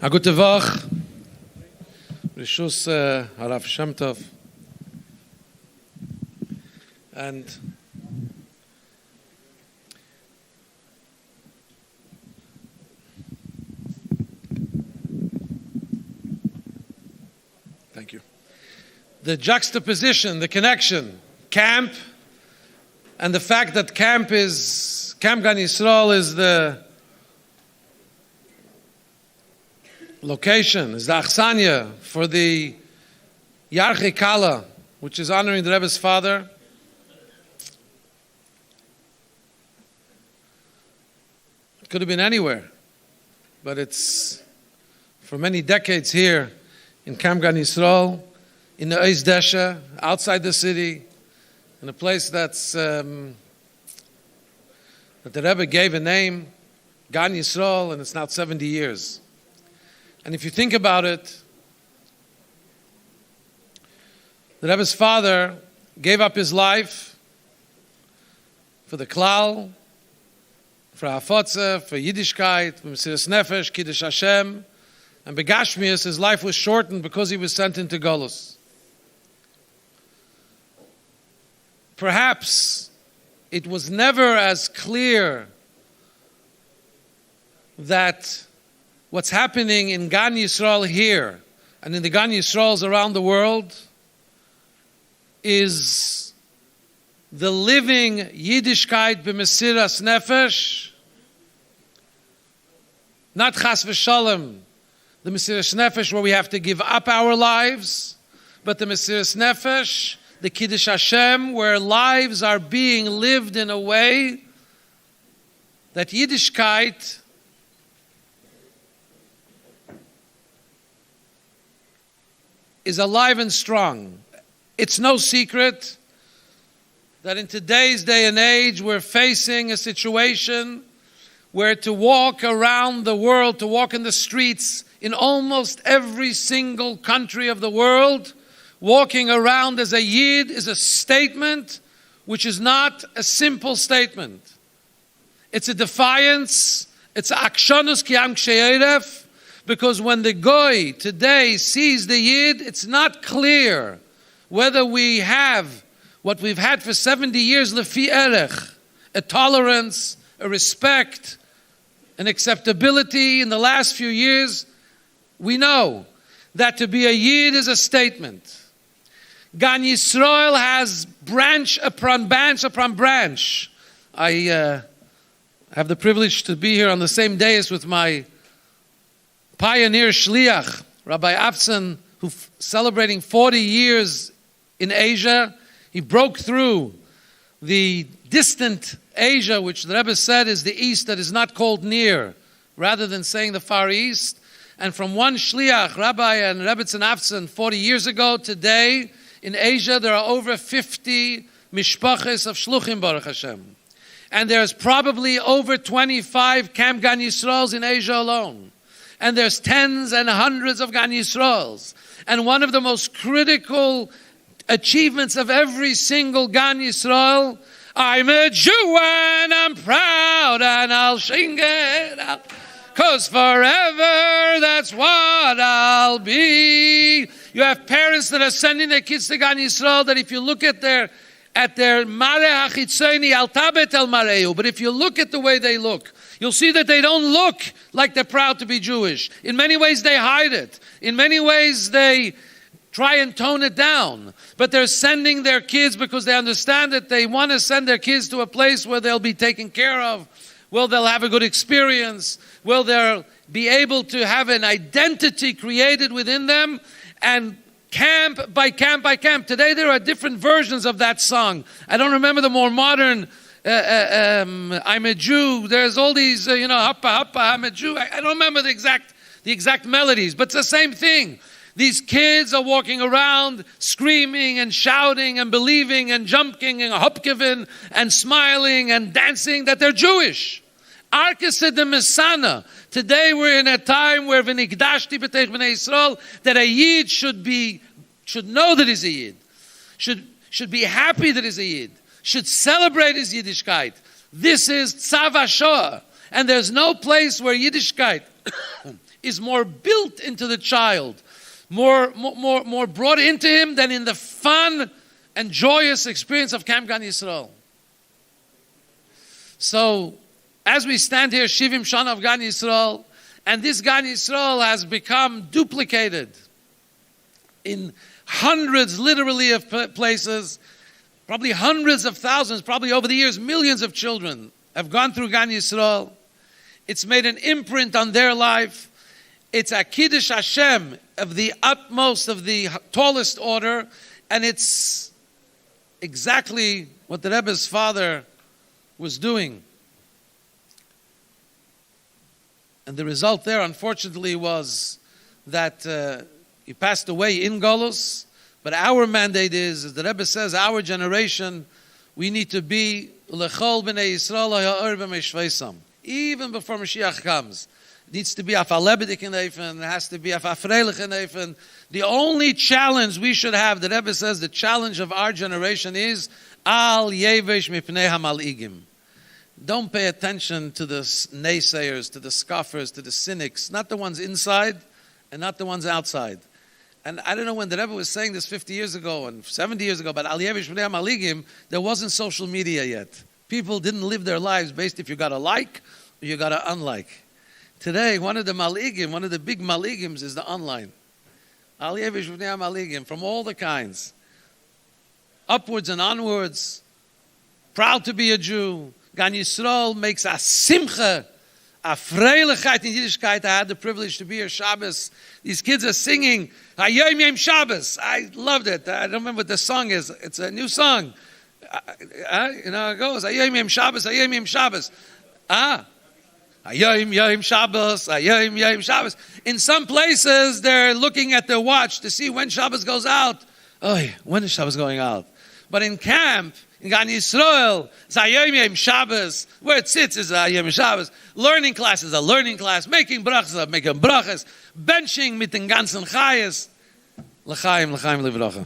A gute Woche. Rishus Harav Shem Tov. And thank you. The juxtaposition, the connection, camp, and the fact that Camp Gan Yisrael is the location, is the achsanya for the Yarchei Kallah, which is honoring the Rebbe's father. It could have been anywhere, but it's for many decades here in Camp Gan Yisrael, in the Eis Desha, outside the city, in a place that's that the Rebbe gave a name, Gan Yisrael, and it's now 70 years. And if you think about it, the Rebbe's father gave up his life for the klal, for hafotze, for Yiddishkeit, for Mesiras Nefesh, Kiddush Hashem, and begashmius, his life was shortened because he was sent into Golus. Perhaps it was never as clear that what's happening in Gan Yisrael here and in the Gan Yisraels around the world is the living Yiddishkeit b'Mesiras Nefesh, not Chas v'Shalom, the Mesiras Nefesh where we have to give up our lives, but the Mesiras Nefesh, the Kiddush Hashem, where lives are being lived in a way that Yiddishkeit is alive and strong. It's no secret that in today's day and age we're facing a situation where to walk around the world, to walk in the streets in almost every single country of the world, walking around as a Yid is a statement which is not a simple statement. It's a defiance, it's a akshonus ki am ksheiref, because when the Goy today sees the Yid, it's not clear whether we have what we've had for 70 years, lefi erech, a tolerance, a respect, an acceptability. In the last few years, we know that to be a Yid is a statement. Gan Yisrael has branch upon branch upon branch. I have the privilege to be here on the same dais with my pioneer shliach, Rabbi Afson, who's celebrating 40 years in Asia. He broke through the distant Asia, which the Rebbe said is the East that is not called near, rather than saying the Far East. And from one shliach, Rabbi and Rebbetzin Afson, 40 years ago, today, in Asia, there are over 50 mishpachas of shluchim, Baruch Hashem. And there's probably over 25 Camp Gan Yisraels in Asia alone. And there's tens and hundreds of Gan Yisraels. And one of the most critical achievements of every single Gan Yisrael, I'm a Jew and I'm proud and I'll sing it out, 'cause forever that's what I'll be. You have parents that are sending their kids to Gan Yisrael that if you look at their Mareh HaChitzoni al Tabet el Mareu, but if you look at the way they look, you'll see that they don't look like they're proud to be Jewish. In many ways, they hide it. In many ways, they try and tone it down. But they're sending their kids because they understand that they want to send their kids to a place where they'll be taken care of, where they'll have a good experience, where they'll be able to have an identity created within them, and camp by camp by camp. Today, there are different versions of that song. I don't remember the more modern I'm a Jew. There's all these, happa, happa, I'm a Jew. I don't remember the exact melodies, but it's the same thing. These kids are walking around screaming and shouting and believing and jumping and hopkevin and smiling and dancing that they're Jewish. Arkese de Mesana. Today we're in a time where v'nikdashti b'teich b'nei Yisrael, that a Yid should know that he's a Yid, should be happy that he's a Yid, should celebrate his Yiddishkeit. This is Tzav HaShoah. And there's no place where Yiddishkeit is more built into the child, more brought into him than in the fun and joyous experience of Camp Gan Yisrael. So, as we stand here, Shivim Shana of Gan Yisrael, and this Gan Yisrael has become duplicated in hundreds, literally, of places, probably hundreds of thousands, probably over the years, millions of children have gone through Gan Yisrael. It's made an imprint on their life. It's a Kiddush Hashem of the utmost, of the tallest order, and it's exactly what the Rebbe's father was doing. And the result there, unfortunately, was that he passed away in Golus. But our mandate is, as the Rebbe says, our generation, we need to be Lechol b'nei Yisrael ha'or b'meshveisam. Even before Mashiach comes. It needs to be af alebedik in Eifen, it has to be af afreilich in Eifen. The only challenge we should have, the Rebbe says, the challenge of our generation is al yevesh mipnei hamal'igim. Don't pay attention to the naysayers, to the scoffers, to the cynics, not the ones inside and not the ones outside. And I don't know when the Rebbe was saying this 50 years ago and 70 years ago about al yevesh mipnei hamal'igim, there wasn't social media yet. People didn't live their lives based if you got a like or you got a unlike. Today, one of the maligim, one of the big maligims is the online. Al yevesh mipnei hamal'igim, from all the kinds. Upwards and onwards. Proud to be a Jew. Gan Yisrael makes a simcha, a freilichkeit in Yiddishkeit. I had the privilege to be here Shabbos. These kids are singing Hayom Yom Shabbos. I loved it. I don't remember what the song is. It's a new song. You know, it goes Hayom Yom Shabbos, Hayom Yom Shabbos. Hayom Yom Shabbos, Hayom Yom Shabbos. In some places, they're looking at their watch to see when Shabbos goes out. Oh, when is Shabbos going out? But in camp, in Gan Yisrael, it's Hayom Yom Shabbos. Where it sits is Hayom Yom Shabbos. Learning class is a learning class. Making brachas is making brachas. Benching mit den ganzen Chayes. L'chaim, l'chaim, livracha.